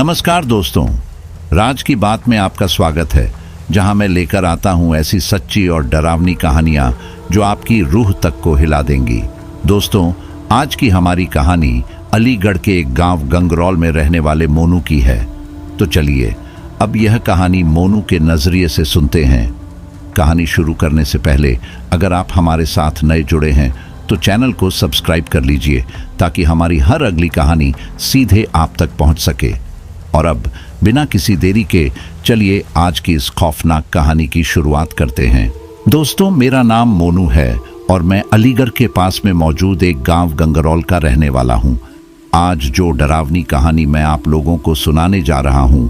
नमस्कार दोस्तों, राज की बात में आपका स्वागत है, जहां मैं लेकर आता हूं ऐसी सच्ची और डरावनी कहानियां जो आपकी रूह तक को हिला देंगी। दोस्तों, आज की हमारी कहानी अलीगढ़ के एक गांव गंगरौल में रहने वाले मोनू की है। तो चलिए अब यह कहानी मोनू के नजरिए से सुनते हैं। कहानी शुरू करने से पहले अगर आप हमारे साथ नए जुड़े हैं तो चैनल को सब्सक्राइब कर लीजिए ताकि हमारी हर अगली कहानी सीधे आप तक पहुंच सके। और अब बिना किसी देरी के चलिए आज की इस खौफनाक कहानी की शुरुआत करते हैं। दोस्तों, मेरा नाम मोनू है और मैं अलीगढ़ के पास में मौजूद एक गांव गंगरौल का रहने वाला हूं। आज जो डरावनी कहानी मैं आप लोगों को सुनाने जा रहा हूं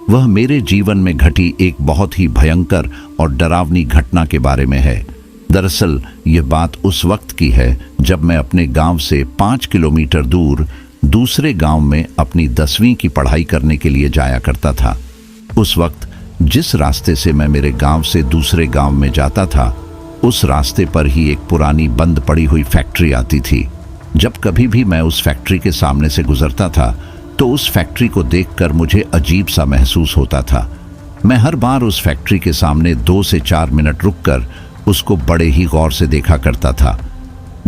वह मेरे जीवन में घटी एक बहुत ही भयंकर और डरावनी घटना के बारे में है। दरअसल यह बात उस वक्त की है जब मैं अपने गांव से 5 किलोमीटर दूर दूसरे गांव में अपनी 10वीं की पढ़ाई करने के लिए जाया करता था। उस वक्त जिस रास्ते से मैं मेरे गांव से दूसरे गांव में जाता था उस रास्ते पर ही एक पुरानी बंद पड़ी हुई फैक्ट्री आती थी। जब कभी भी मैं उस फैक्ट्री के सामने से गुजरता था तो उस फैक्ट्री को देखकर मुझे अजीब सा महसूस होता था। मैं हर बार उस फैक्ट्री के सामने 2 से 4 मिनट रुककर उसको बड़े ही गौर से देखा करता था।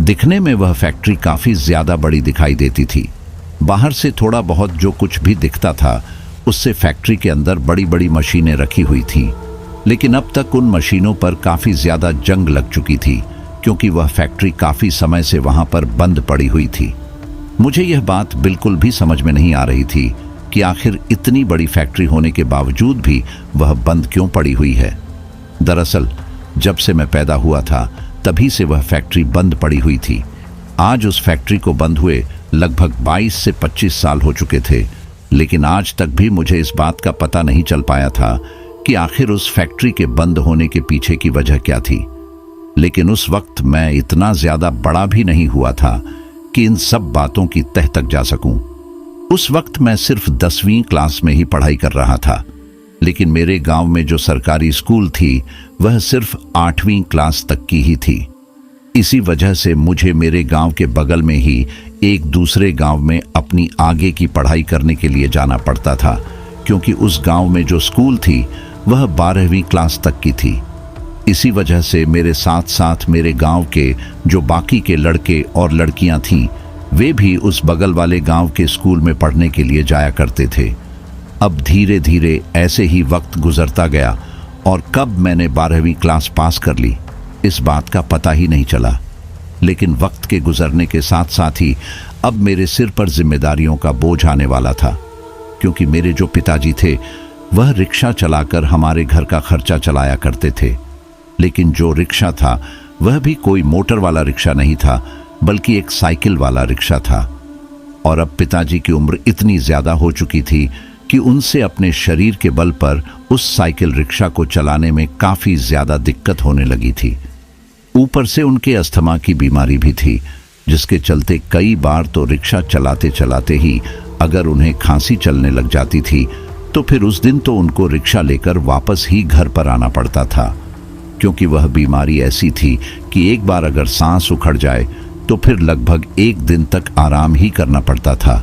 दिखने में वह फैक्ट्री काफी ज्यादा बड़ी दिखाई देती थी। बाहर से थोड़ा बहुत जो कुछ भी दिखता था उससे फैक्ट्री के अंदर बड़ी बड़ी मशीनें रखी हुई थीं। लेकिन अब तक उन मशीनों पर काफी ज्यादा जंग लग चुकी थी क्योंकि वह फैक्ट्री काफी समय से वहां पर बंद पड़ी हुई थी। मुझे यह बात बिल्कुल भी समझ में नहीं आ रही थी कि आखिर इतनी बड़ी फैक्ट्री होने के बावजूद भी वह बंद क्यों पड़ी हुई है। दरअसल जब से मैं पैदा हुआ था तभी से वह फैक्ट्री बंद पड़ी हुई थी। आज उस फैक्ट्री को बंद हुए लगभग 22 से 25 साल हो चुके थे, लेकिन आज तक भी मुझे इस बात का पता नहीं चल पाया था कि आखिर उस फैक्ट्री के बंद होने के पीछे की वजह क्या थी। लेकिन उस वक्त मैं इतना ज्यादा बड़ा भी नहीं हुआ था कि इन सब बातों की तह तक जा सकूं। उस वक्त मैं सिर्फ 10वीं क्लास में ही पढ़ाई कर रहा था, लेकिन मेरे गांव में जो सरकारी स्कूल थी वह सिर्फ 8वीं क्लास तक की ही थी। इसी वजह से मुझे मेरे गांव के बगल में ही एक दूसरे गांव में अपनी आगे की पढ़ाई करने के लिए जाना पड़ता था, क्योंकि उस गांव में जो स्कूल थी वह 12वीं क्लास तक की थी। इसी वजह से मेरे साथ साथ मेरे गांव के जो बाकी के लड़के और लड़कियां थीं वे भी उस बगल वाले गांव के स्कूल में पढ़ने के लिए जाया करते थे। अब धीरे धीरे ऐसे ही वक्त गुजरता गया और कब मैंने 12वीं क्लास पास कर ली इस बात का पता ही नहीं चला। लेकिन वक्त के गुजरने के साथ साथ ही अब मेरे सिर पर जिम्मेदारियों का बोझ आने वाला था, क्योंकि मेरे जो पिताजी थे वह रिक्शा चलाकर हमारे घर का खर्चा चलाया करते थे। लेकिन जो रिक्शा था वह भी कोई मोटर वाला रिक्शा नहीं था बल्कि एक साइकिल वाला रिक्शा था। और अब पिताजी की उम्र इतनी ज्यादा हो चुकी थी कि उनसे अपने शरीर के बल पर उस साइकिल रिक्शा को चलाने में काफी ज्यादा दिक्कत होने लगी थी। ऊपर से उनके अस्थमा की बीमारी भी थी, जिसके चलते कई बार तो रिक्शा चलाते चलाते ही अगर उन्हें खांसी चलने लग जाती थी तो फिर उस दिन तो उनको रिक्शा लेकर वापस ही घर पर आना पड़ता था, क्योंकि वह बीमारी ऐसी थी कि एक बार अगर सांस उखड़ जाए तो फिर लगभग 1 दिन तक आराम ही करना पड़ता था।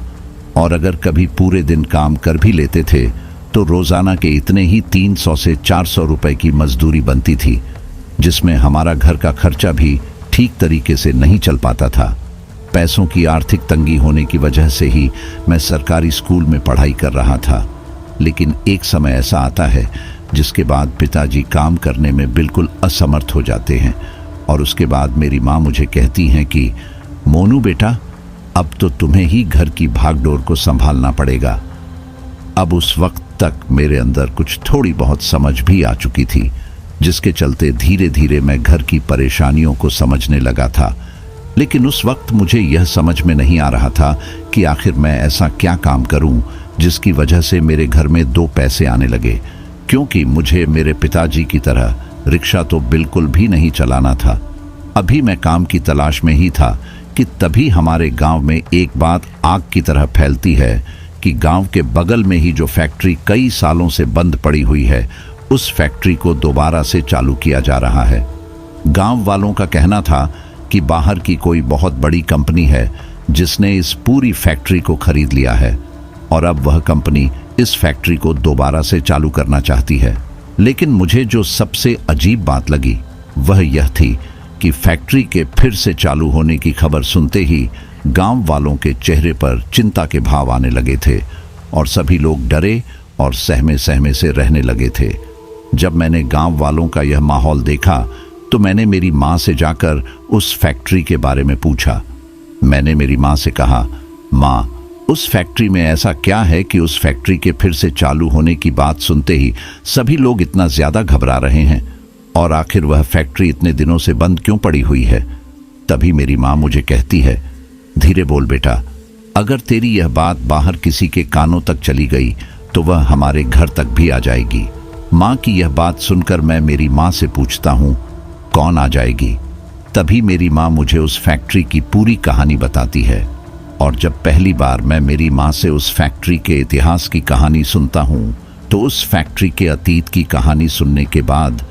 और अगर कभी पूरे दिन काम कर भी लेते थे तो रोजाना के इतने ही 300 से 400 रुपए की मजदूरी बनती थी, जिसमें हमारा घर का खर्चा भी ठीक तरीके से नहीं चल पाता था। पैसों की आर्थिक तंगी होने की वजह से ही मैं सरकारी स्कूल में पढ़ाई कर रहा था। लेकिन एक समय ऐसा आता है जिसके बाद पिताजी काम करने में बिल्कुल असमर्थ हो जाते हैं और उसके बाद मेरी माँ मुझे कहती हैं कि मोनू बेटा, अब तो तुम्हें ही घर की भागदौड़ को संभालना पड़ेगा। अब उस वक्त तक मेरे अंदर कुछ थोड़ी बहुत समझ भी आ चुकी थी, जिसके चलते धीरे धीरे मैं घर की परेशानियों को समझने लगा था। लेकिन उस वक्त मुझे यह समझ में नहीं आ रहा था कि आखिर मैं ऐसा क्या काम करूं जिसकी वजह से मेरे घर में 2 पैसे आने लगे, क्योंकि मुझे मेरे पिताजी की तरह रिक्शा तो बिल्कुल भी नहीं चलाना था। अभी मैं काम की तलाश में ही था कि तभी हमारे गांव में एक बात आग की तरह फैलती है कि गांव के बगल में ही जो फैक्ट्री कई सालों से बंद पड़ी हुई है उस फैक्ट्री को दोबारा से चालू किया जा रहा है। गांव वालों का कहना था कि बाहर की कोई बहुत बड़ी कंपनी है जिसने इस पूरी फैक्ट्री को खरीद लिया है और अब वह कंपनी इस फैक्ट्री को दोबारा से चालू करना चाहती है। लेकिन मुझे जो सबसे अजीब बात लगी वह यह थी कि फैक्ट्री के फिर से चालू होने की खबर सुनते ही गांव वालों के चेहरे पर चिंता के भाव आने लगे थे और सभी लोग डरे और सहमे सहमे से रहने लगे थे। जब मैंने गांव वालों का यह माहौल देखा तो मैंने मेरी माँ से जाकर उस फैक्ट्री के बारे में पूछा। मैंने मेरी माँ से कहा, माँ, उस फैक्ट्री में ऐसा क्या है कि उस फैक्ट्री के फिर से चालू होने की बात सुनते ही सभी लोग इतना ज्यादा घबरा रहे हैं, और आखिर वह फैक्ट्री इतने दिनों से बंद क्यों पड़ी हुई है? तभी मेरी माँ मुझे कहती है, धीरे बोल बेटा, अगर तेरी यह बात बाहर किसी के कानों तक चली गई तो वह हमारे घर तक भी आ जाएगी। माँ की यह बात सुनकर मैं मेरी माँ से पूछता हूँ, कौन आ जाएगी? तभी मेरी माँ मुझे उस फैक्ट्री की पूरी कहानी बताती है। और जब पहली बार मैं मेरी माँ से उस फैक्ट्री के इतिहास की कहानी सुनता हूँ तो उस फैक्ट्री के अतीत की कहानी सुनने के बाद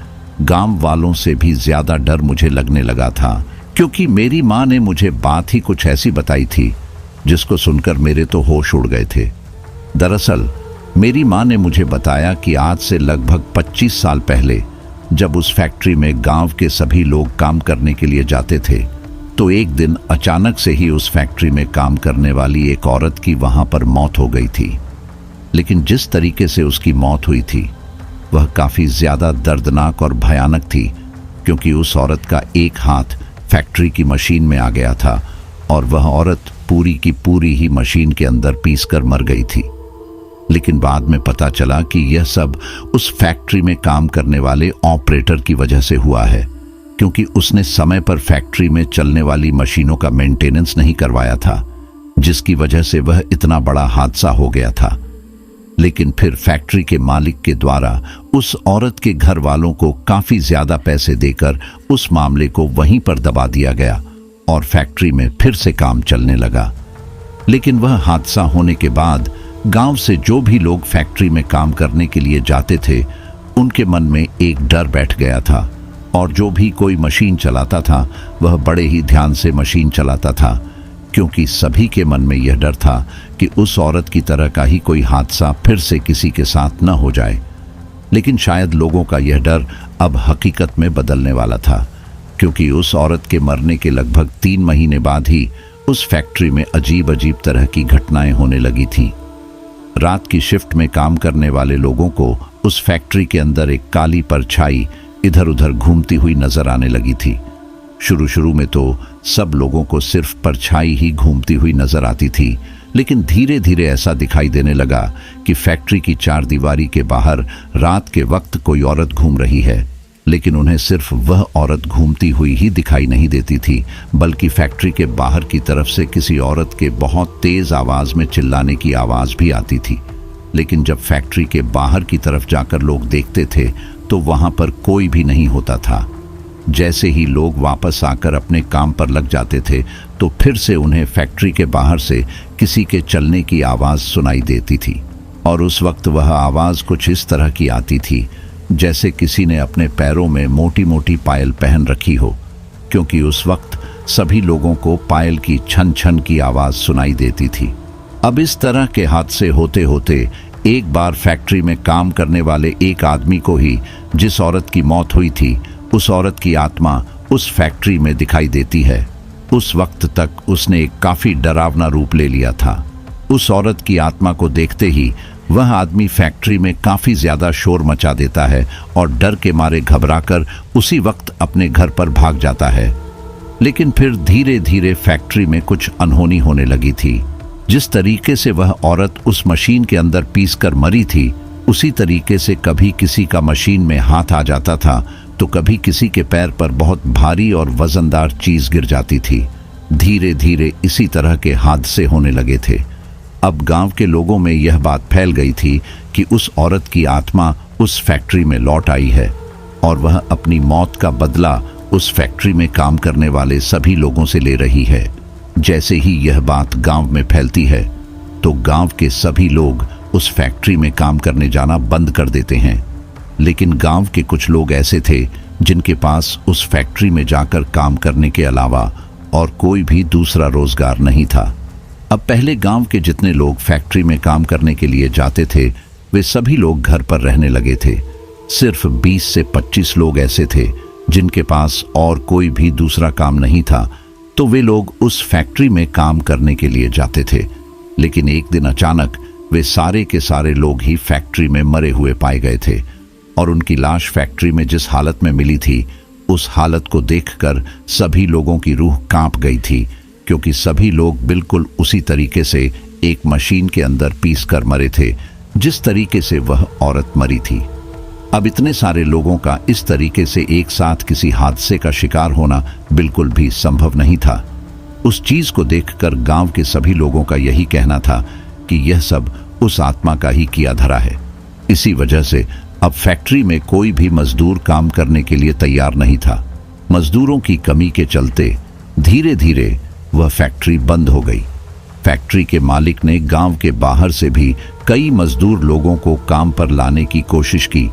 गांव वालों से भी ज्यादा डर मुझे लगने लगा था, क्योंकि मेरी माँ ने मुझे बात ही कुछ ऐसी बताई थी जिसको सुनकर मेरे तो होश उड़ गए थे। दरअसल मेरी माँ ने मुझे बताया कि आज से लगभग 25 साल पहले जब उस फैक्ट्री में गांव के सभी लोग काम करने के लिए जाते थे तो एक दिन अचानक से ही उस फैक्ट्री में काम करने वाली एक औरत की वहां पर मौत हो गई थी। लेकिन जिस तरीके से उसकी मौत हुई थी वह काफी ज्यादा दर्दनाक और भयानक थी, क्योंकि उस औरत का एक हाथ फैक्ट्री की मशीन में आ गया था और वह औरत पूरी की पूरी ही मशीन के अंदर पीसकर मर गई थी। लेकिन बाद में पता चला कि यह सब उस फैक्ट्री में काम करने वाले ऑपरेटर की वजह से हुआ है, क्योंकि उसने समय पर फैक्ट्री में चलने वाली मशीनों का मेंटेनेंस नहीं करवाया था, जिसकी वजह से वह इतना बड़ा हादसा हो गया था। लेकिन फिर फैक्ट्री के मालिक के द्वारा उस औरत के घर वालों को काफी ज्यादा पैसे देकर उस मामले को वहीं पर दबा दिया गया और फैक्ट्री में फिर से काम चलने लगा। लेकिन वह हादसा होने के बाद गांव से जो भी लोग फैक्ट्री में काम करने के लिए जाते थे उनके मन में एक डर बैठ गया था, और जो भी कोई मशीन चलाता था वह बड़े ही ध्यान से मशीन चलाता था, क्योंकि सभी के मन में यह डर था कि उस औरत की तरह का ही कोई हादसा फिर से किसी के साथ न हो जाए। लेकिन शायद लोगों का यह डर अब हकीकत में बदलने वाला था, क्योंकि उस औरत के मरने के लगभग 3 महीने बाद ही उस फैक्ट्री में अजीब अजीब तरह की घटनाएं होने लगी थीं। रात की शिफ्ट में काम करने वाले लोगों को उस फैक्ट्री के अंदर एक काली परछाई इधर उधर घूमती हुई नजर आने लगी थी। शुरू में तो सब लोगों को सिर्फ परछाई ही घूमती हुई नजर आती थी, लेकिन धीरे धीरे ऐसा दिखाई देने लगा कि फैक्ट्री की चारदीवारी के बाहर रात के वक्त कोई औरत घूम रही है। लेकिन उन्हें सिर्फ वह औरत घूमती हुई ही दिखाई नहीं देती थी, बल्कि फैक्ट्री के बाहर की तरफ से किसी औरत के बहुत तेज आवाज में चिल्लाने की आवाज भी आती थी। लेकिन जब फैक्ट्री के बाहर की तरफ जाकर लोग देखते थे तो वहां पर कोई भी नहीं होता था। जैसे ही लोग वापस आकर अपने काम पर लग जाते थे तो फिर से उन्हें फैक्ट्री के बाहर से किसी के चलने की आवाज सुनाई देती थी, और उस वक्त वह आवाज कुछ इस तरह की आती थी जैसे किसी ने अपने पैरों में मोटी मोटी पायल पहन रखी हो, क्योंकि उस वक्त सभी लोगों को पायल की छन छन की आवाज सुनाई देती थी। अब इस तरह के हादसे होते होते एक बार फैक्ट्री में काम करने वाले एक आदमी को ही जिस औरत की मौत हुई थी उस औरत की आत्मा उस फैक्ट्री में दिखाई देती है। उस वक्त तक उसने एक काफी डरावना रूप ले लिया था। उस औरत की आत्मा को देखते ही वह आदमी फैक्ट्री में काफी ज्यादा शोर मचा देता है और डर के मारे घबराकर उसी वक्त अपने घर पर भाग जाता है। लेकिन फिर धीरे धीरे फैक्ट्री में कुछ अनहोनी होने लगी थी। जिस तरीके से वह औरत उस मशीन के अंदर पीसकर मरी थी, उसी तरीके से कभी किसी का मशीन में हाथ आ जाता था तो कभी किसी के पैर पर बहुत भारी और वजनदार चीज गिर जाती थी। धीरे धीरे इसी तरह के हादसे होने लगे थे। अब गांव के लोगों में यह बात फैल गई थी कि उस औरत की आत्मा उस फैक्ट्री में लौट आई है और वह अपनी मौत का बदला उस फैक्ट्री में काम करने वाले सभी लोगों से ले रही है। जैसे ही यह बात गांव में फैलती है तो गांव के सभी लोग उस फैक्ट्री में काम करने जाना बंद कर देते हैं। लेकिन गांव के कुछ लोग ऐसे थे जिनके पास उस फैक्ट्री में जाकर काम करने के अलावा और कोई भी दूसरा रोजगार नहीं था। अब पहले गांव के जितने लोग फैक्ट्री में काम करने के लिए जाते थे वे सभी लोग घर पर रहने लगे थे। सिर्फ 20 से 25 लोग ऐसे थे जिनके पास और कोई भी दूसरा काम नहीं था, तो वे लोग उस फैक्ट्री में काम करने के लिए जाते थे। लेकिन एक दिन अचानक वे सारे के सारे लोग ही फैक्ट्री में मरे हुए पाए गए थे और उनकी लाश फैक्ट्री में जिस हालत में मिली थी उस हालत को देखकर सभी लोगों की रूह कांप गई थी, क्योंकि सभी लोग बिल्कुल उसी तरीके से एक मशीन के अंदर पीस कर मरे थे जिस तरीके से वह औरत मरी थी। अब इतने सारे लोगों का इस तरीके से एक साथ किसी हादसे का शिकार होना बिल्कुल भी संभव नहीं था। उस चीज को देखकर गांव के सभी लोगों का यही कहना था कि यह सब उस आत्मा का ही किया धरा है। इसी वजह से अब फैक्ट्री में कोई भी मजदूर काम करने के लिए तैयार नहीं था। मजदूरों की कमी के चलते धीरे धीरे वह फैक्ट्री बंद हो गई। फैक्ट्री के मालिक ने गांव के बाहर से भी कई मजदूर लोगों को काम पर लाने की कोशिश की,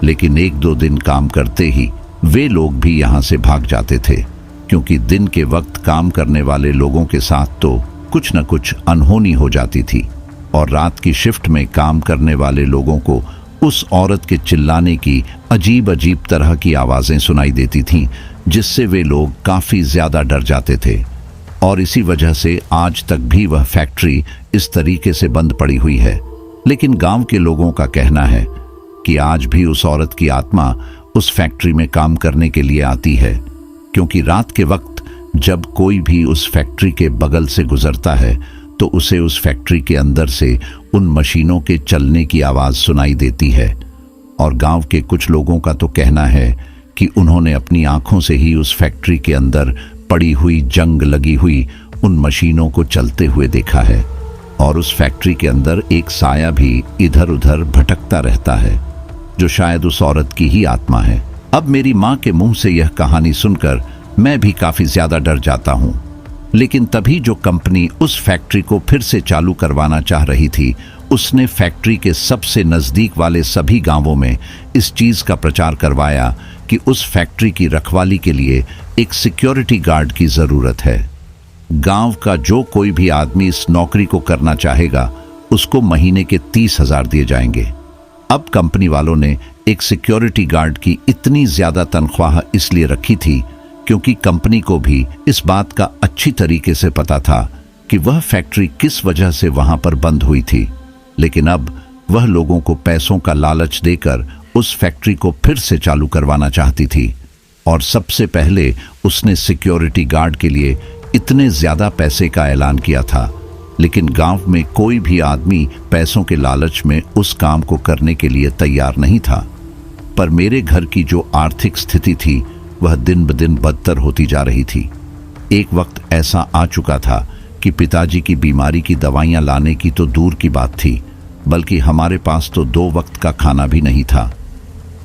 लेकिन 1-2 दिन काम करते ही वे लोग भी यहां से भाग जाते थे, क्योंकि दिन के वक्त काम करने वाले लोगों के साथ तो कुछ न कुछ अनहोनी हो जाती थी और रात की शिफ्ट में काम करने वाले लोगों को उस औरत के चिल्लाने की अजीब अजीब तरह की आवाजें सुनाई देती थीं, जिससे वे लोग काफी ज्यादा डर जाते थे। और इसी वजह से आज तक भी वह फैक्ट्री इस तरीके से बंद पड़ी हुई है। लेकिन गांव के लोगों का कहना है कि आज भी उस औरत की आत्मा उस फैक्ट्री में काम करने के लिए आती है, क्योंकि रात के वक्त जब कोई भी उस फैक्ट्री के बगल से गुजरता है तो उसे उस फैक्ट्री के अंदर से उन मशीनों के चलने की आवाज सुनाई देती है। और गांव के कुछ लोगों का तो कहना है कि उन्होंने अपनी आंखों से ही उस फैक्ट्री के अंदर पड़ी हुई जंग लगी हुई उन मशीनों को चलते हुए देखा है और उस फैक्ट्री के अंदर एक साया भी इधर उधर भटकता रहता है, जो शायद उस औरत की ही आत्मा है। अब मेरी माँ के मुंह से यह कहानी सुनकर मैं भी काफी ज्यादा डर जाता हूँ। लेकिन तभी जो कंपनी उस फैक्ट्री को फिर से चालू करवाना चाह रही थी, उसने फैक्ट्री के सबसे नजदीक वाले सभी गांवों में इस चीज का प्रचार करवाया कि उस फैक्ट्री की रखवाली के लिए एक सिक्योरिटी गार्ड की जरूरत है। गांव का जो कोई भी आदमी इस नौकरी को करना चाहेगा उसको महीने के 30,000 दिए जाएंगे। अब कंपनी वालों ने एक सिक्योरिटी गार्ड की इतनी ज्यादा तनख्वाह इसलिए रखी थी क्योंकि कंपनी को भी इस बात का अच्छी तरीके से पता था कि वह फैक्ट्री किस वजह से वहां पर बंद हुई थी। लेकिन अब वह लोगों को पैसों का लालच देकर उस फैक्ट्री को फिर से चालू करवाना चाहती थी और सबसे पहले उसने सिक्योरिटी गार्ड के लिए इतने ज्यादा पैसे का ऐलान किया था। लेकिन गांव में कोई भी आदमी पैसों के लालच में उस काम को करने के लिए तैयार नहीं था। पर मेरे घर की जो आर्थिक स्थिति थी वह दिन ब दिन बदतर होती जा रही थी। एक वक्त ऐसा आ चुका था कि पिताजी की बीमारी की दवाइयां लाने की तो दूर की बात थी, बल्कि हमारे पास तो 2 वक्त का खाना भी नहीं था।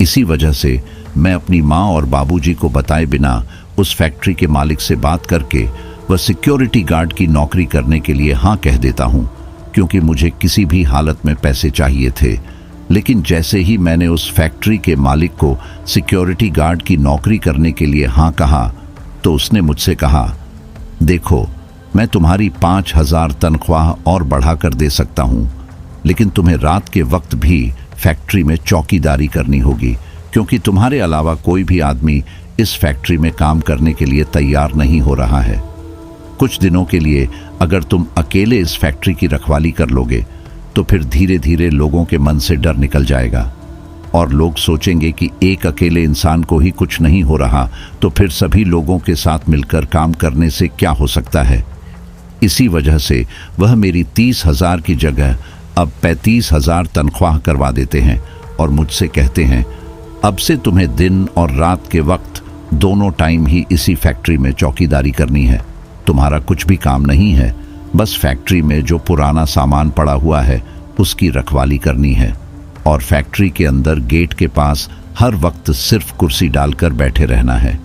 इसी वजह से मैं अपनी माँ और बाबूजी को बताए बिना उस फैक्ट्री के मालिक से बात करके वह सिक्योरिटी गार्ड की नौकरी करने के लिए हाँ कह देता हूँ, क्योंकि मुझे किसी भी हालत में पैसे चाहिए थे। लेकिन जैसे ही मैंने उस फैक्ट्री के मालिक को सिक्योरिटी गार्ड की नौकरी करने के लिए हाँ कहा तो उसने मुझसे कहा, देखो मैं तुम्हारी 5,000 तनख्वाह और बढ़ाकर दे सकता हूँ, लेकिन तुम्हें रात के वक्त भी फैक्ट्री में चौकीदारी करनी होगी, क्योंकि तुम्हारे अलावा कोई भी आदमी इस फैक्ट्री में काम करने के लिए तैयार नहीं हो रहा है। कुछ दिनों के लिए अगर तुम अकेले इस फैक्ट्री की रखवाली कर लोगे तो फिर धीरे धीरे लोगों के मन से डर निकल जाएगा और लोग सोचेंगे कि एक अकेले इंसान को ही कुछ नहीं हो रहा तो फिर सभी लोगों के साथ मिलकर काम करने से क्या हो सकता है। इसी वजह से वह मेरी 30,000 की जगह अब 35,000 तनख्वाह करवा देते हैं और मुझसे कहते हैं, अब से तुम्हें दिन और रात के वक्त दोनों टाइम ही इसी फैक्ट्री में चौकीदारी करनी है। तुम्हारा कुछ भी काम नहीं है, बस फैक्ट्री में जो पुराना सामान पड़ा हुआ है उसकी रखवाली करनी है और फैक्ट्री के अंदर गेट के पास हर वक्त सिर्फ कुर्सी डालकर बैठे रहना है।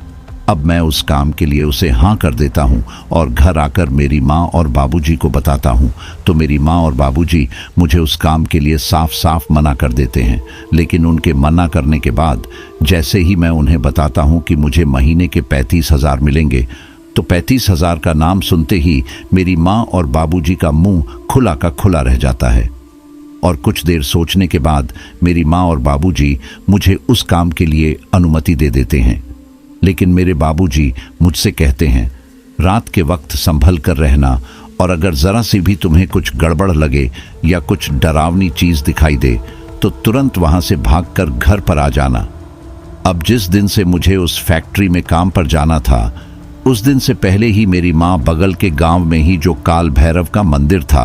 अब मैं उस काम के लिए उसे हाँ कर देता हूँ और घर आकर मेरी माँ और बाबूजी को बताता हूँ तो मेरी माँ और बाबूजी मुझे उस काम के लिए साफ साफ मना कर देते हैं। लेकिन उनके मना करने के बाद जैसे ही मैं उन्हें बताता हूँ कि मुझे महीने के 35,000 मिलेंगे, तो 35,000 का नाम सुनते ही मेरी माँ और बाबूजी का मुंह खुला का खुला रह जाता है। और कुछ देर सोचने के बाद मेरी माँ और बाबूजी मुझे उस काम के लिए अनुमति दे देते हैं। लेकिन मेरे बाबूजी मुझसे कहते हैं, रात के वक्त संभल कर रहना, और अगर जरा सी भी तुम्हें कुछ गड़बड़ लगे या कुछ डरावनी चीज दिखाई दे तो तुरंत वहां से भागकर घर पर आ जाना। अब जिस दिन से मुझे उस फैक्ट्री में काम पर जाना था, उस दिन से पहले ही मेरी माँ बगल के गांव में ही जो काल भैरव का मंदिर था,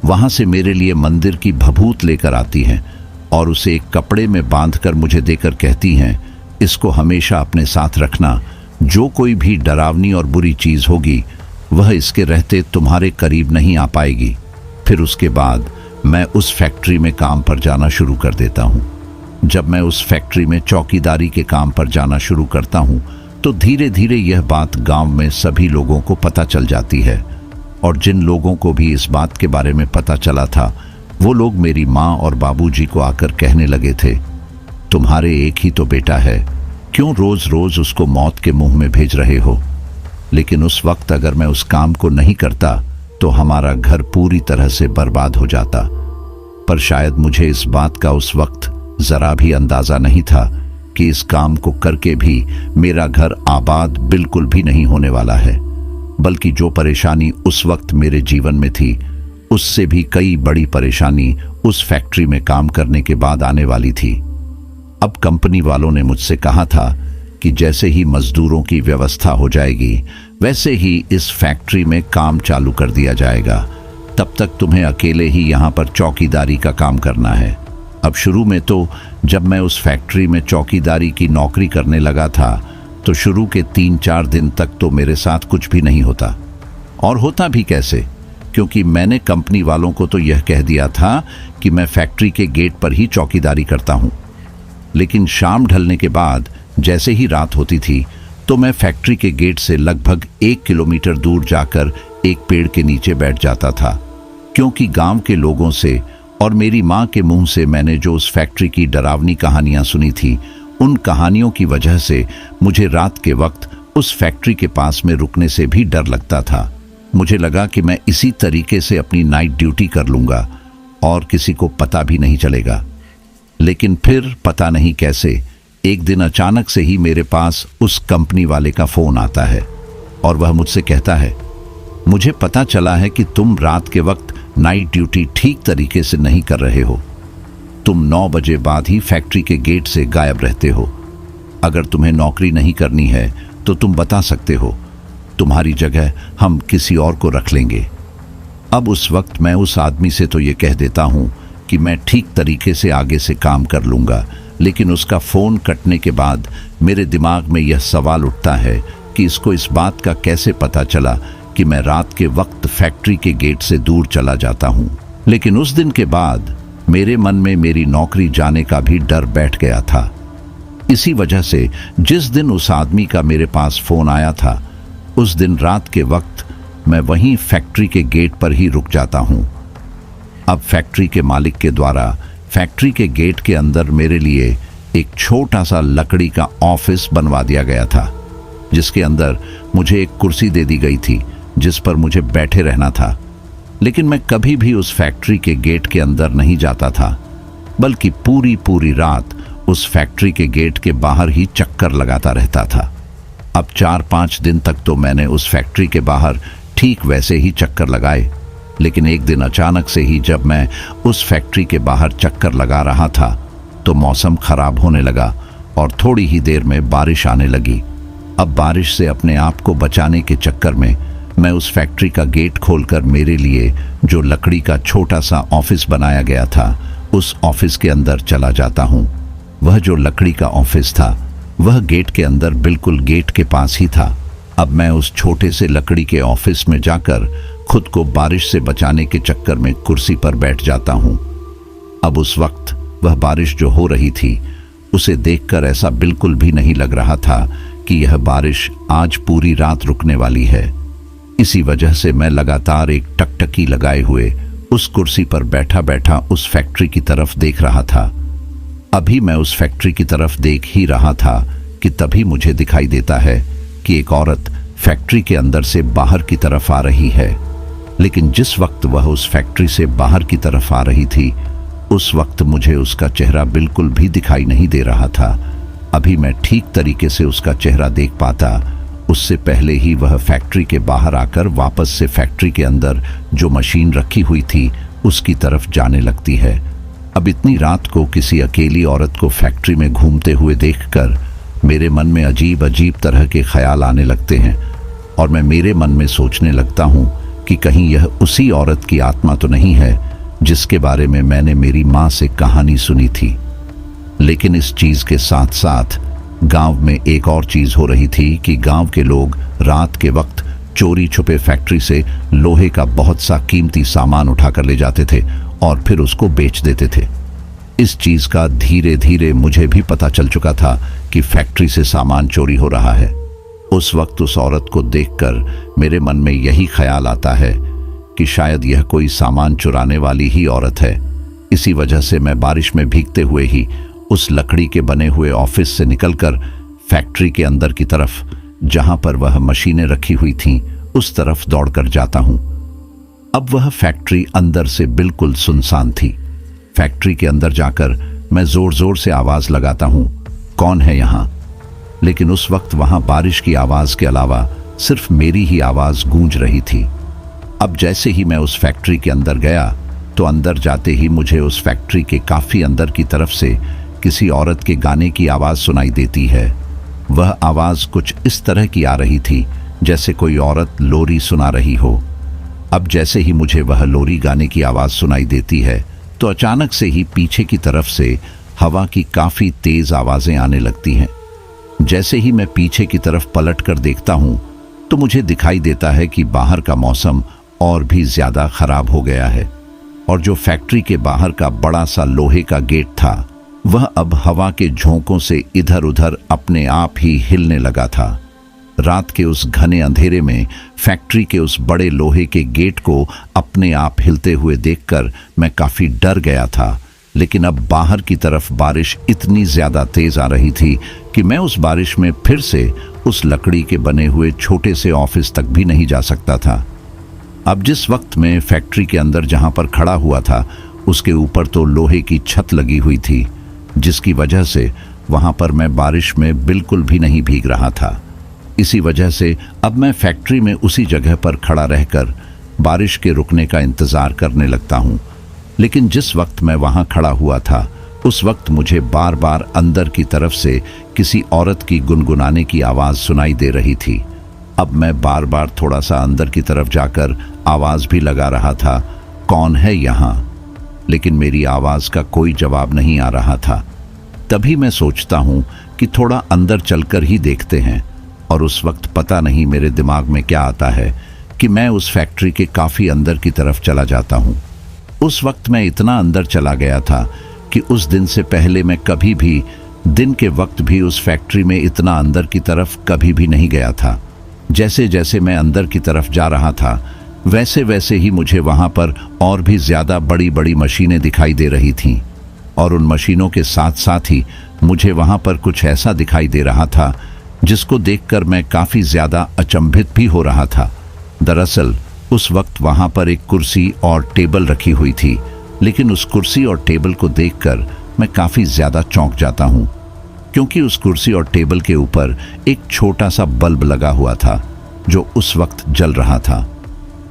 वहां से मेरे लिए मंदिर की भभूत लेकर आती हैं और उसे एक कपड़े में बांधकर मुझे देकर कहती हैं, इसको हमेशा अपने साथ रखना। जो कोई भी डरावनी और बुरी चीज होगी वह इसके रहते तुम्हारे करीब नहीं आ पाएगी। फिर उसके बाद मैं उस फैक्ट्री में काम पर जाना शुरू कर देता हूँ। जब मैं उस फैक्ट्री में चौकीदारी के काम पर जाना शुरू करता हूँ तो धीरे धीरे यह बात गांव में सभी लोगों को पता चल जाती है। और जिन लोगों को भी इस बात के बारे में पता चला था, वो लोग मेरी माँ और बाबूजी को आकर कहने लगे थे, तुम्हारे एक ही तो बेटा है, क्यों रोज रोज उसको मौत के मुंह में भेज रहे हो। लेकिन उस वक्त अगर मैं उस काम को नहीं करता तो हमारा घर पूरी तरह से बर्बाद हो जाता। पर शायद मुझे इस बात का उस वक्त जरा भी अंदाजा नहीं था कि इस काम को करके भी मेरा घर आबाद बिल्कुल भी नहीं होने वाला है, बल्कि जो परेशानी उस वक्त मेरे जीवन में थी, उससे भी कई बड़ी परेशानी उस फैक्ट्री में काम करने के बाद आने वाली थी। अब कंपनी वालों ने मुझसे कहा था कि जैसे ही मजदूरों की व्यवस्था हो जाएगी वैसे ही इस फैक्ट्री में काम चालू कर दिया जाएगा। तब तक तुम्हें अकेले ही यहाँ पर चौकीदारी का काम करना है। अब शुरू में तो जब मैं उस फैक्ट्री में चौकीदारी की नौकरी करने लगा था तो शुरू के 3-4 दिन तक तो मेरे साथ कुछ भी नहीं होता। और होता भी कैसे, क्योंकि मैंने कंपनी वालों को तो यह कह दिया था कि मैं फैक्ट्री के गेट पर ही चौकीदारी करता हूँ। लेकिन शाम ढलने के बाद जैसे ही रात होती थी तो मैं फैक्ट्री के गेट से लगभग 1 किलोमीटर दूर जाकर एक पेड़ के नीचे बैठ जाता था, क्योंकि गांव के लोगों से और मेरी माँ के मुंह से मैंने जो उस फैक्ट्री की डरावनी कहानियां सुनी थी, उन कहानियों की वजह से मुझे रात के वक्त उस फैक्ट्री के पास में रुकने से भी डर लगता था। मुझे लगा कि मैं इसी तरीके से अपनी नाइट ड्यूटी कर लूंगा और किसी को पता भी नहीं चलेगा। लेकिन फिर पता नहीं कैसे एक दिन अचानक से ही मेरे पास उस कंपनी वाले का फोन आता है और वह मुझसे कहता है, मुझे पता चला है कि तुम रात के वक्त नाइट ड्यूटी ठीक तरीके से नहीं कर रहे हो। तुम 9 बजे बाद ही फैक्ट्री के गेट से गायब रहते हो। अगर तुम्हें नौकरी नहीं करनी है तो तुम बता सकते हो, तुम्हारी जगह हम किसी और को रख लेंगे। अब उस वक्त मैं उस आदमी से तो ये कह देता हूँ कि मैं ठीक तरीके से आगे से काम कर लूँगा, लेकिन उसका फ़ोन कटने के बाद मेरे दिमाग में यह सवाल उठता है कि इसको इस बात का कैसे पता चला कि मैं रात के वक्त फैक्ट्री के गेट से दूर चला जाता हूँ। लेकिन उस दिन के बाद मेरे मन में मेरी नौकरी जाने का भी डर बैठ गया था। इसी वजह से जिस दिन उस आदमी का मेरे पास फ़ोन आया था, उस दिन रात के वक्त मैं वहीं फैक्ट्री के गेट पर ही रुक जाता हूँ। अब फैक्ट्री के मालिक के द्वारा फैक्ट्री के गेट के अंदर मेरे लिए एक छोटा सा लकड़ी का ऑफिस बनवा दिया गया था, जिसके अंदर मुझे एक कुर्सी दे दी गई थी जिस पर मुझे बैठे रहना था। लेकिन मैं कभी भी उस फैक्ट्री के गेट के अंदर नहीं जाता था, बल्कि पूरी रात उस फैक्ट्री के गेट के बाहर ही चक्कर लगाता रहता था। अब 4-5 दिन तक तो मैंने उस फैक्ट्री के बाहर ठीक वैसे ही चक्कर लगाए, लेकिन एक दिन अचानक से ही जब मैं उस फैक्ट्री के बाहर चक्कर लगा रहा था तो मौसम खराब होने लगा और थोड़ी ही देर में बारिश आने लगी। अब बारिश से अपने आप को बचाने के चक्कर में मैं उस फैक्ट्री का गेट खोलकर मेरे लिए जो लकड़ी का छोटा सा ऑफिस बनाया गया था, उस ऑफिस के अंदर चला जाता हूँ। वह जो लकड़ी का ऑफिस था वह गेट के अंदर बिल्कुल गेट के पास ही था। अब मैं उस छोटे से लकड़ी के ऑफिस में जाकर खुद को बारिश से बचाने के चक्कर में कुर्सी पर बैठ जाता हूँ। अब उस वक्त वह बारिश जो हो रही थी उसे देखकर ऐसा बिल्कुल भी नहीं लग रहा था कि यह बारिश आज पूरी रात रुकने वाली है। इसी वजह से मैं लगातार एक टकटकी लगाए हुए उस कुर्सी पर बैठा बैठा उस फैक्ट्री की तरफ देख रहा था। अभी मैं उस फैक्ट्री की तरफ देख ही रहा था कि तभी मुझे दिखाई देता है कि एक औरत फैक्ट्री के अंदर से बाहर की तरफ आ रही है। लेकिन जिस वक्त वह उस फैक्ट्री से बाहर की तरफ आ रही थी, उस वक्त मुझे उसका चेहरा बिल्कुल भी दिखाई नहीं दे रहा था। अभी मैं ठीक तरीके से उसका चेहरा देख पाता, उससे पहले ही वह फैक्ट्री के बाहर आकर वापस से फैक्ट्री के अंदर जो मशीन रखी हुई थी उसकी तरफ जाने लगती है। अब इतनी रात को किसी अकेली औरत को फैक्ट्री में घूमते हुए देखकर मेरे मन में अजीब अजीब तरह के ख्याल आने लगते हैं और मैं मेरे मन में सोचने लगता हूँ कि कहीं यह उसी औरत की आत्मा तो नहीं है जिसके बारे में मैंने मेरी माँ से कहानी सुनी थी। लेकिन इस चीज के साथ साथ गांव में एक और चीज हो रही थी कि गांव के लोग रात के वक्त चोरी छुपे फैक्ट्री से लोहे का बहुत सा कीमती सामान उठाकर ले जाते थे और फिर उसको बेच देते थे। इस चीज का धीरे धीरे मुझे भी पता चल चुका था कि फैक्ट्री से सामान चोरी हो रहा है। उस वक्त उस औरत को देखकर मेरे मन में यही ख्याल आता है कि शायद यह कोई सामान चुराने वाली ही औरत है। इसी वजह से मैं बारिश में भीगते हुए ही उस लकड़ी के बने हुए ऑफिस से निकलकर फैक्ट्री के अंदर की तरफ, जहां पर वह मशीनें रखी हुई थीं, उस तरफ दौड़कर जाता हूं। अब वह फैक्ट्री अंदर से बिल्कुल सुनसान थी। फैक्ट्री के अंदर जाकर मैं जोर जोर से आवाज लगाता हूं, कौन है यहां? लेकिन उस वक्त वहां बारिश की आवाज के अलावा सिर्फ मेरी ही आवाज गूंज रही थी। अब जैसे ही मैं उस फैक्ट्री के अंदर गया तो अंदर जाते ही मुझे उस फैक्ट्री के काफी अंदर की तरफ से किसी औरत के गाने की आवाज सुनाई देती है। वह आवाज कुछ इस तरह की आ रही थी जैसे कोई औरत लोरी सुना रही हो। अब जैसे ही मुझे वह लोरी गाने की आवाज सुनाई देती है तो अचानक से ही पीछे की तरफ से हवा की काफी तेज आवाजें आने लगती हैं। जैसे ही मैं पीछे की तरफ पलट कर देखता हूं तो मुझे दिखाई देता है कि बाहर का मौसम और भी ज्यादा खराब हो गया है और जो फैक्ट्री के बाहर का बड़ा सा लोहे का गेट था वह अब हवा के झोंकों से इधर उधर अपने आप ही हिलने लगा था। रात के उस घने अंधेरे में फैक्ट्री के उस बड़े लोहे के गेट को अपने आप हिलते हुए देखकर मैं काफी डर गया था। लेकिन अब बाहर की तरफ बारिश इतनी ज्यादा तेज आ रही थी कि मैं उस बारिश में फिर से उस लकड़ी के बने हुए छोटे से ऑफिस तक भी नहीं जा सकता था। अब जिस वक्त मैं फैक्ट्री के अंदर जहां पर खड़ा हुआ था उसके ऊपर तो लोहे की छत लगी हुई थी, जिसकी वजह से वहां पर मैं बारिश में बिल्कुल भी नहीं भीग रहा था। इसी वजह से अब मैं फैक्ट्री में उसी जगह पर खड़ा रहकर बारिश के रुकने का इंतजार करने लगता हूं। लेकिन जिस वक्त मैं वहां खड़ा हुआ था उस वक्त मुझे बार बार अंदर की तरफ से किसी औरत की गुनगुनाने की आवाज सुनाई दे रही थी। अब मैं बार बार थोड़ा सा अंदर की तरफ जाकर आवाज भी लगा रहा था, कौन है यहाँ? लेकिन मेरी आवाज का कोई जवाब नहीं आ रहा था। तभी मैं सोचता हूँ कि थोड़ा अंदर चलकर ही देखते हैं और उस वक्त पता नहीं मेरे दिमाग में क्या आता है कि मैं उस फैक्ट्री के काफी अंदर की तरफ चला जाता हूँ। उस वक्त मैं इतना अंदर चला गया था कि उस दिन से पहले मैं कभी भी दिन के वक्त भी उस फैक्ट्री में इतना अंदर की तरफ कभी भी नहीं गया था। जैसे जैसे मैं अंदर की तरफ जा रहा था वैसे वैसे ही मुझे वहां पर और भी ज्यादा बड़ी बड़ी मशीनें दिखाई दे रही थीं और उन मशीनों के साथ साथ ही मुझे वहां पर कुछ ऐसा दिखाई दे रहा था जिसको देखकर मैं काफी ज्यादा अचंभित भी हो रहा था। दरअसल उस वक्त वहां पर एक कुर्सी और टेबल रखी हुई थी, लेकिन उस कुर्सी और टेबल को देखकर मैं काफी ज्यादा चौंक जाता हूं, क्योंकि उस कुर्सी और टेबल के ऊपर एक छोटा सा बल्ब लगा हुआ था जो उस वक्त जल रहा था।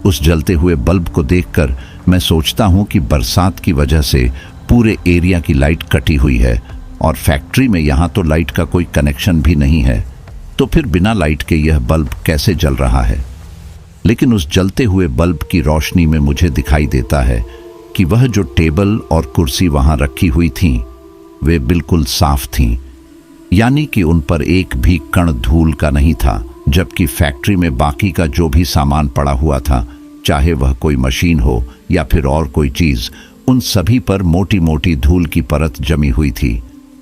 उस जलते हुए बल्ब को देखकर मैं सोचता हूं कि बरसात की वजह से पूरे एरिया की लाइट कटी हुई है और फैक्ट्री में यहां तो लाइट का कोई कनेक्शन भी नहीं है, तो फिर बिना लाइट के यह बल्ब कैसे जल रहा है? लेकिन उस जलते हुए बल्ब की रोशनी में मुझे दिखाई देता है कि वह जो टेबल और कुर्सी वहां रखी हुई थीं, वे बिल्कुल साफ थीं, यानी कि उन पर एक भी कण धूल का नहीं था। जबकि फैक्ट्री में बाकी का जो भी सामान पड़ा हुआ था, चाहे वह कोई मशीन हो या फिर और कोई चीज, उन सभी पर मोटी मोटी धूल की परत जमी हुई थी।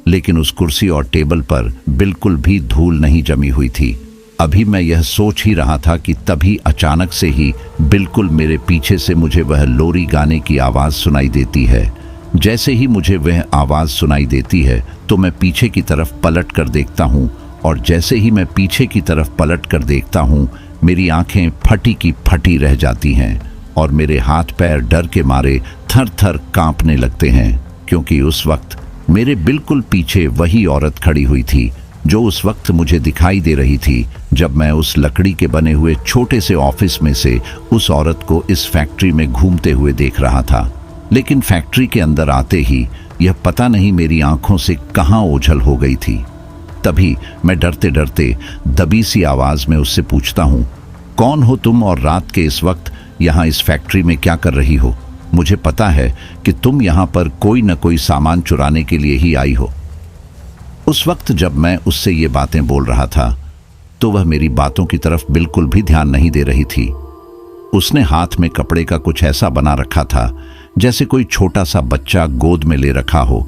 लेकिन उस कुर्सी और टेबल पर बिल्कुल भी धूल नहीं जमी हुई थी। अभी मैं यह सोच ही रहा था कि तभी अचानक से ही बिल्कुल मेरे पीछे से मुझे वह लोरी गाने की आवाज सुनाई देती है। जैसे ही मुझे वह आवाज सुनाई देती है तो मैं पीछे की तरफ पलट कर देखता हूँ और जैसे ही मैं पीछे की तरफ पलट कर देखता हूँ, मेरी आंखें फटी की फटी रह जाती हैं और मेरे हाथ पैर डर के मारे थर थर कांपने लगते हैं, क्योंकि उस वक्त मेरे बिल्कुल पीछे वही औरत खड़ी हुई थी जो उस वक्त मुझे दिखाई दे रही थी जब मैं उस लकड़ी के बने हुए छोटे से ऑफिस में से उस औरत को इस फैक्ट्री में घूमते हुए देख रहा था। लेकिन फैक्ट्री के अंदर आते ही यह पता नहीं मेरी आंखों से कहां ओझल हो गई थी। तभी मैं डरते डरते दबी सी आवाज में उससे पूछता हूं, कौन हो तुम और रात के इस वक्त यहां इस फैक्ट्री में क्या कर रही हो? मुझे पता है कि तुम यहां पर कोई न कोई सामान चुराने के लिए ही आई हो। उस वक्त जब मैं उससे ये बातें बोल रहा था तो वह मेरी बातों की तरफ बिल्कुल भी ध्यान नहीं दे रही थी। उसने हाथ में कपड़े का कुछ ऐसा बना रखा था जैसे कोई छोटा सा बच्चा गोद में ले रखा हो,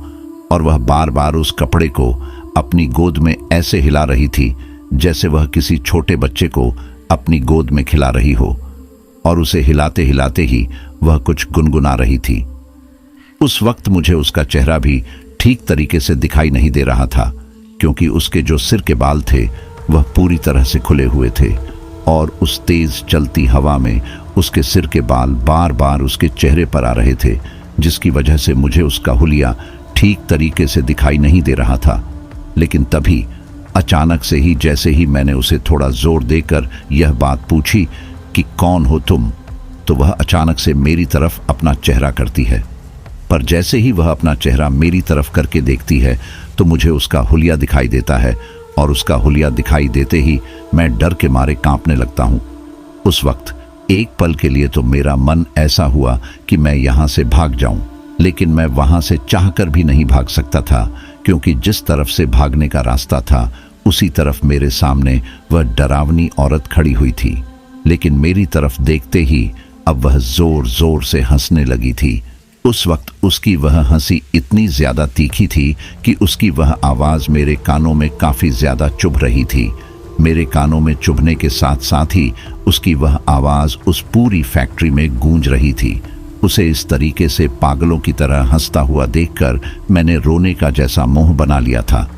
और वह बार बार उस कपड़े को अपनी गोद में ऐसे हिला रही थी जैसे वह किसी छोटे बच्चे को अपनी गोद में खिला रही हो, और उसे हिलाते हिलाते ही वह कुछ गुनगुना रही थी। उस वक्त मुझे उसका चेहरा भी ठीक तरीके से दिखाई नहीं दे रहा था, क्योंकि उसके जो सिर के बाल थे वह पूरी तरह से खुले हुए थे, और उस तेज चलती हवा में उसके सिर के बाल बार बार उसके चेहरे पर आ रहे थे, जिसकी वजह से मुझे उसका हुलिया ठीक तरीके से दिखाई नहीं दे रहा था। लेकिन तभी अचानक से ही जैसे ही मैंने उसे थोड़ा जोर देकर यह बात पूछी कि कौन हो तुम, तो वह अचानक से मेरी तरफ अपना चेहरा करती है। पर जैसे ही वह अपना चेहरा मेरी तरफ करके देखती है तो मुझे उसका हुलिया दिखाई देता है, और उसका हुलिया दिखाई देते ही मैं डर के मारे कांपने लगता हूँ। उस वक्त एक पल के लिए तो मेरा मन ऐसा हुआ कि मैं यहाँ से भाग जाऊं, लेकिन मैं वहां से चाहकर भी नहीं भाग सकता था, क्योंकि जिस तरफ से भागने का रास्ता था उसी तरफ मेरे सामने वह डरावनी औरत खड़ी हुई थी। लेकिन मेरी तरफ देखते ही अब वह जोर जोर से हंसने लगी थी। उस वक्त उसकी वह हंसी इतनी ज्यादा तीखी थी कि उसकी वह आवाज मेरे कानों में काफी ज्यादा चुभ रही थी। मेरे कानों में चुभने के साथ साथ ही उसकी वह आवाज उस पूरी फैक्ट्री में गूंज रही थी। उसे इस तरीके से पागलों की तरह हंसता हुआ देखकर मैंने रोने का जैसा मुंह बना लिया था,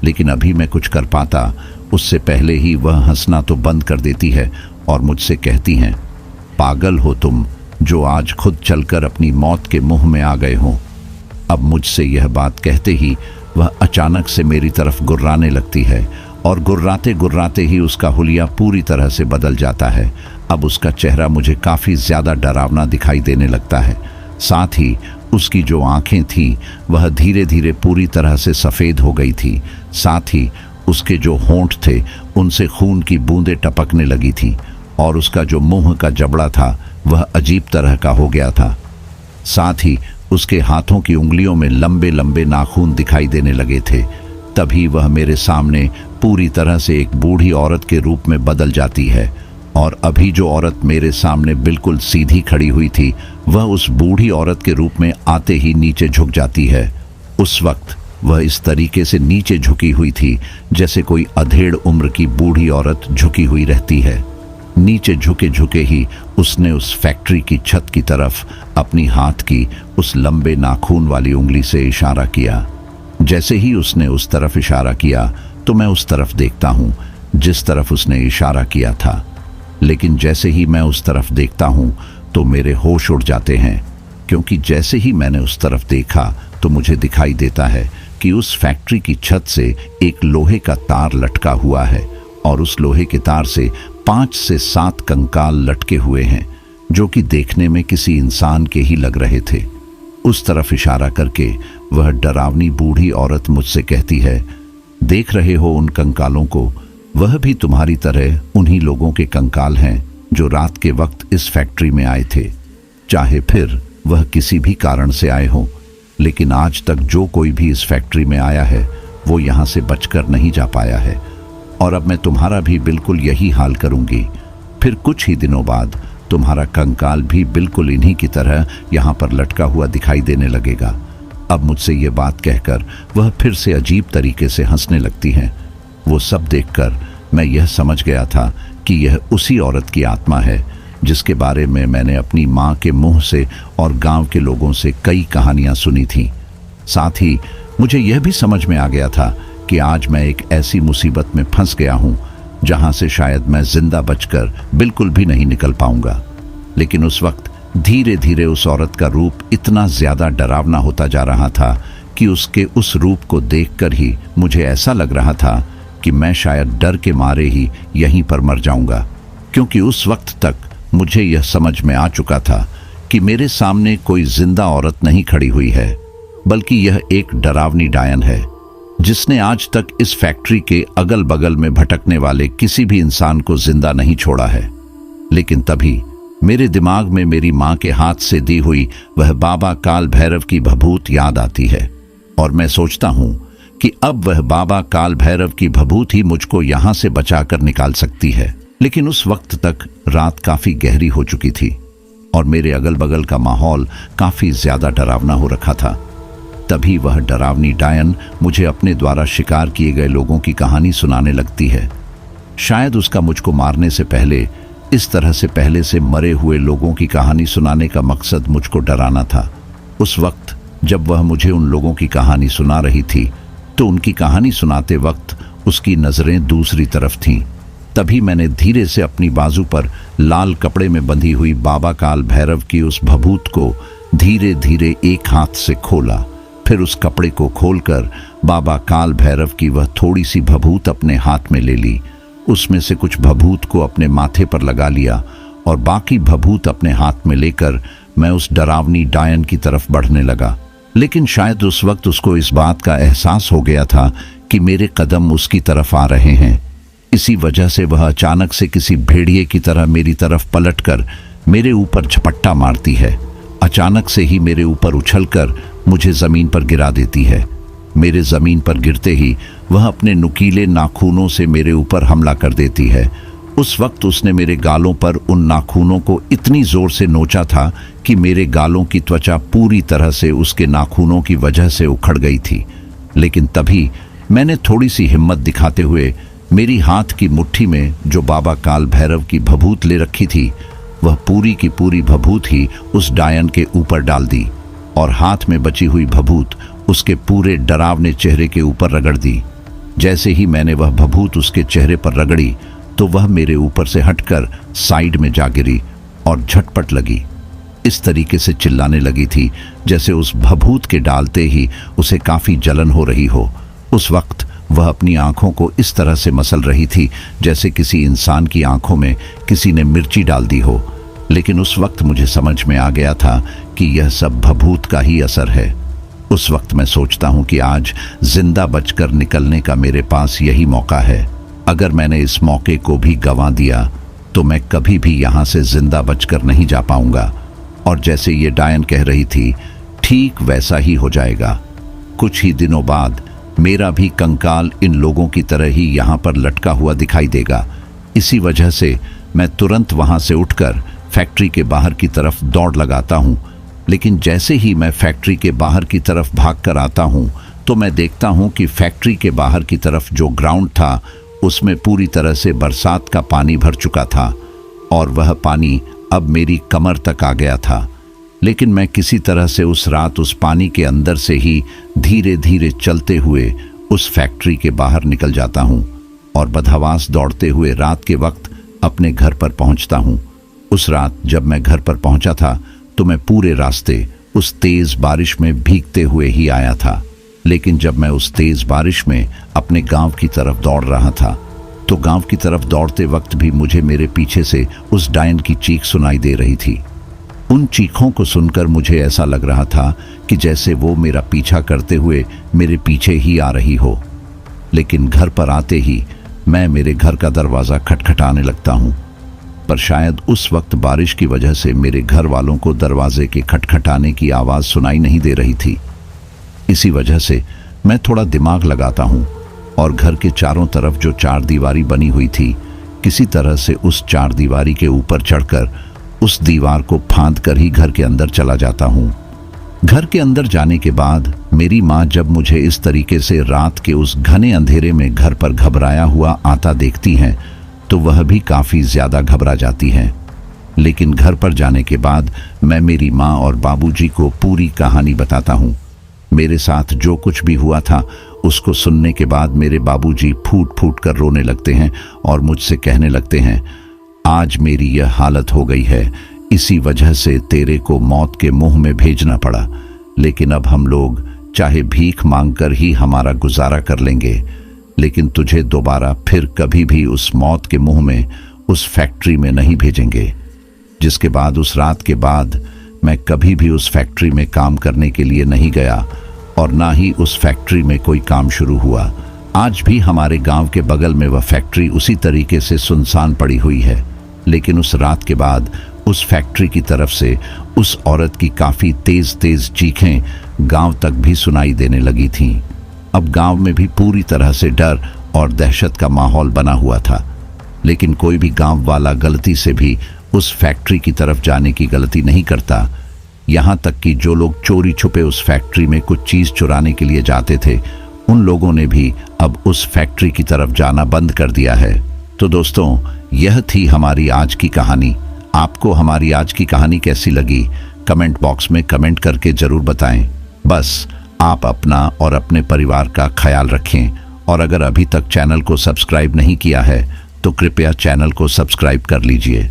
लेकिन अभी मैं कुछ कर पाता उससे पहले ही वह हंसना तो बंद कर देती है और मुझसे कहती हैं, पागल हो तुम जो आज खुद चलकर अपनी मौत के मुंह में आ गए हो। अब मुझसे यह बात कहते ही वह अचानक से मेरी तरफ गुर्राने लगती है, और गुर्राते गुर्राते ही उसका हुलिया पूरी तरह से बदल जाता है। अब उसका चेहरा मुझे काफ़ी ज़्यादा डरावना दिखाई देने लगता है। साथ ही उसकी जो आंखें थीं वह धीरे धीरे पूरी तरह से सफ़ेद हो गई थी। साथ ही उसके जो होंठ थे उनसे खून की बूंदें टपकने लगी थी, और उसका जो मुंह का जबड़ा था वह अजीब तरह का हो गया था। साथ ही उसके हाथों की उंगलियों में लंबे लंबे नाखून दिखाई देने लगे थे। तभी वह मेरे सामने पूरी तरह से एक बूढ़ी औरत के रूप में बदल जाती है, और अभी जो औरत मेरे सामने बिल्कुल सीधी खड़ी हुई थी वह उस बूढ़ी औरत के रूप में आते ही नीचे झुक जाती है। उस वक्त वह इस तरीके से नीचे झुकी हुई थी जैसे कोई अधेड़ उम्र की बूढ़ी औरत झुकी हुई रहती है। नीचे झुके झुके ही उसने उस फैक्ट्री की छत की तरफ अपनी हाथ की उस लंबे नाखून वाली उंगली से इशारा किया। जैसे ही उसने उस तरफ इशारा किया तो मैं उस तरफ देखता हूँ जिस तरफ उसने इशारा किया था, लेकिन जैसे ही मैं उस तरफ देखता हूँ तो मेरे होश उड़ जाते हैं, क्योंकि जैसे ही मैंने उस तरफ देखा तो मुझे दिखाई देता है कि उस फैक्ट्री की छत से एक लोहे का तार लटका हुआ है, और उस लोहे के तार से 5 से 7 कंकाल लटके हुए हैं जो कि देखने में किसी इंसान के ही लग रहे थे। उस तरफ इशारा करके वह डरावनी बूढ़ी औरत मुझसे कहती है, देख रहे हो उन कंकालों को, वह भी तुम्हारी तरह उन्हीं लोगों के कंकाल हैं जो रात के वक्त इस फैक्ट्री में आए थे। चाहे फिर वह किसी भी कारण से आए हों, लेकिन आज तक जो कोई भी इस फैक्ट्री में आया है वो यहाँ से बचकर नहीं जा पाया है, और अब मैं तुम्हारा भी बिल्कुल यही हाल करूंगी। फिर कुछ ही दिनों बाद तुम्हारा कंकाल भी बिल्कुल इन्हीं की तरह यहाँ पर लटका हुआ दिखाई देने लगेगा। अब मुझसे ये बात कहकर वह फिर से अजीब तरीके से हंसने लगती हैं। वो सब देखकर मैं यह समझ गया था कि यह उसी औरत की आत्मा है जिसके बारे में मैंने अपनी माँ के मुंह से और गांव के लोगों से कई कहानियाँ सुनी थीं। साथ ही मुझे यह भी समझ में आ गया था कि आज मैं एक ऐसी मुसीबत में फंस गया हूं जहां से शायद मैं जिंदा बचकर बिल्कुल भी नहीं निकल पाऊंगा। लेकिन उस वक्त धीरे धीरे उस औरत का रूप इतना ज्यादा डरावना होता जा रहा था कि उसके उस रूप को देखकर ही मुझे ऐसा लग रहा था कि मैं शायद डर के मारे ही यहीं पर मर जाऊंगा, क्योंकि उस वक्त तक मुझे यह समझ में आ चुका था कि मेरे सामने कोई जिंदा औरत नहीं खड़ी हुई है, बल्कि यह एक डरावनी डायन है जिसने आज तक इस फैक्ट्री के अगल बगल में भटकने वाले किसी भी इंसान को जिंदा नहीं छोड़ा है। लेकिन तभी मेरे दिमाग में मेरी मां के हाथ से दी हुई वह बाबा काल भैरव की भभूत याद आती है और मैं सोचता हूं कि अब वह बाबा काल भैरव की भभूत ही मुझको यहां से बचाकर निकाल सकती है। लेकिन उस वक्त तक रात काफी गहरी हो चुकी थी और मेरे अगल बगल का माहौल काफी ज्यादा डरावना हो रखा था। तभी वह डरावनी डायन मुझे अपने द्वारा शिकार किए गए लोगों की कहानी सुनाने लगती है। शायद उसका मुझको मारने से पहले इस तरह से पहले से मरे हुए लोगों की कहानी सुनाने का मकसद मुझको डराना था। उस वक्त जब वह मुझे उन लोगों की कहानी सुना रही थी तो उनकी कहानी सुनाते वक्त उसकी नजरें दूसरी तरफ थीं। तभी मैंने धीरे से अपनी बाजू पर लाल कपड़े में बंधी हुई बाबा काल भैरव की उस भभूत को धीरे धीरे एक हाथ से खोला। फिर उस कपड़े को खोलकर बाबा काल भैरव की वह थोड़ी सी भभूत अपने हाथ में ले ली। उसमें से कुछ भभूत को अपने माथे पर लगा लिया और बाकी भभूत अपने हाथ में लेकर मैं उस डरावनी डायन की तरफ बढ़ने लगा। लेकिन शायद उस वक्त उसको इस बात का एहसास हो गया था कि मेरे कदम उसकी तरफ आ रहे हैं। इसी वजह से वह अचानक से किसी भेड़िए की तरह मेरी तरफ पलटकर मेरे ऊपर झपट्टा मारती है। अचानक से ही मेरे ऊपर उछलकर मुझे जमीन पर गिरा देती है। मेरे जमीन पर गिरते ही वह अपने नुकीले नाखूनों से मेरे ऊपर हमला कर देती है। उस वक्त उसने मेरे गालों पर उन नाखूनों को इतनी जोर से नोचा था कि मेरे गालों की त्वचा पूरी तरह से उसके नाखूनों की वजह से उखड़ गई थी। लेकिन तभी मैंने थोड़ी सी हिम्मत दिखाते हुए मेरी हाथ की मुट्ठी में जो बाबा काल भैरव की भभूत ले रखी थी वह पूरी की पूरी भभूत ही उस डायन के ऊपर डाल दी और हाथ में बची हुई भभूत उसके पूरे डरावने चेहरे के ऊपर रगड़ दी। जैसे ही मैंने वह भभूत उसके चेहरे पर रगड़ी तो वह मेरे ऊपर से हटकर साइड में जा गिरी और झटपट लगी। इस तरीके से चिल्लाने लगी थी जैसे उस भभूत के डालते ही उसे काफी जलन हो रही हो। उस वक्त वह अपनी आंखों को इस तरह से मसल रही थी जैसे किसी इंसान की आंखों में किसी ने मिर्ची डाल दी हो। लेकिन उस वक्त मुझे समझ में आ गया था कि यह सब भभूत का ही असर है। उस वक्त मैं सोचता हूं कि आज जिंदा बचकर निकलने का मेरे पास यही मौका है। अगर मैंने इस मौके को भी गंवा दिया तो मैं कभी भी यहां से जिंदा बचकर नहीं जा पाऊंगा। और जैसे ये डायन कह रही थी ठीक वैसा ही हो जाएगा। कुछ ही दिनों बाद मेरा भी कंकाल इन लोगों की तरह ही यहाँ पर लटका हुआ दिखाई देगा। इसी वजह से मैं तुरंत वहाँ से उठकर फैक्ट्री के बाहर की तरफ दौड़ लगाता हूँ। लेकिन जैसे ही मैं फैक्ट्री के बाहर की तरफ भागकर आता हूँ तो मैं देखता हूँ कि फैक्ट्री के बाहर की तरफ जो ग्राउंड था उसमें पूरी तरह से बरसात का पानी भर चुका था और वह पानी अब मेरी कमर तक आ गया था। लेकिन मैं किसी तरह से उस रात उस पानी के अंदर से ही धीरे धीरे चलते हुए उस फैक्ट्री के बाहर निकल जाता हूँ और बदहवास दौड़ते हुए रात के वक्त अपने घर पर पहुँचता हूँ। उस रात जब मैं घर पर पहुँचा था तो मैं पूरे रास्ते उस तेज बारिश में भीगते हुए ही आया था। लेकिन जब मैं उस तेज बारिश में अपने गांव की तरफ दौड़ रहा था तो गांव की तरफ दौड़ते वक्त भी मुझे मेरे पीछे से उस डायन की चीख सुनाई दे रही थी। उन चीखों को सुनकर मुझे ऐसा लग रहा था कि जैसे वो मेरा पीछा करते हुए मेरे पीछे ही आ रही हो। लेकिन घर पर आते ही मैं मेरे घर का दरवाज़ा खटखटाने लगता हूँ, पर शायद उस वक्त बारिश की वजह से मेरे घर वालों को दरवाजे के खटखटाने की आवाज़ सुनाई नहीं दे रही थी। इसी वजह से मैं थोड़ा दिमाग लगाता हूँ और घर के चारों तरफ जो चार दीवारी बनी हुई थी किसी तरह से उस चार दीवारी के ऊपर चढ़कर उस दीवार को फांद कर ही घर के अंदर चला जाता हूँ। घर के अंदर जाने के बाद मेरी माँ जब मुझे इस तरीके से रात के उस घने अंधेरे में घर पर घबराया हुआ आता देखती हैं तो वह भी काफ़ी ज़्यादा घबरा जाती हैं। लेकिन घर पर जाने के बाद मैं मेरी माँ और बाबूजी को पूरी कहानी बताता हूँ। मेरे साथ जो कुछ भी हुआ था उसको सुनने के बाद मेरे बाबूजी फूट फूट कर रोने लगते हैं और मुझसे कहने लगते हैं, आज मेरी यह हालत हो गई है, इसी वजह से तेरे को मौत के मुंह में भेजना पड़ा। लेकिन अब हम लोग चाहे भीख मांगकर ही हमारा गुजारा कर लेंगे, लेकिन तुझे दोबारा फिर कभी भी उस मौत के मुंह में, उस फैक्ट्री में नहीं भेजेंगे। जिसके बाद उस रात के बाद मैं कभी भी उस फैक्ट्री में काम करने के लिए नहीं गया और ना ही उस फैक्ट्री में कोई काम शुरू हुआ। आज भी हमारे गांव के बगल में वह फैक्ट्री उसी तरीके से सुनसान पड़ी हुई है। लेकिन उस रात के बाद उस फैक्ट्री की तरफ से उस औरत की काफी तेज तेज चीखें गांव तक भी सुनाई देने लगी थीं। अब गांव में भी पूरी तरह से डर और दहशत का माहौल बना हुआ था। लेकिन कोई भी गांव वाला गलती से भी उस फैक्ट्री की तरफ जाने की गलती नहीं करता। यहाँ तक कि जो लोग चोरी छुपे उस फैक्ट्री में कुछ चीज चुराने के लिए जाते थे, उन लोगों ने भी अब उस फैक्ट्री की तरफ जाना बंद कर दिया है। तो दोस्तों, यह थी हमारी आज की कहानी। आपको हमारी आज की कहानी कैसी लगी कमेंट बॉक्स में कमेंट करके जरूर बताएं। बस आप अपना और अपने परिवार का ख्याल रखें और अगर अभी तक चैनल को सब्सक्राइब नहीं किया है तो कृपया चैनल को सब्सक्राइब कर लीजिए।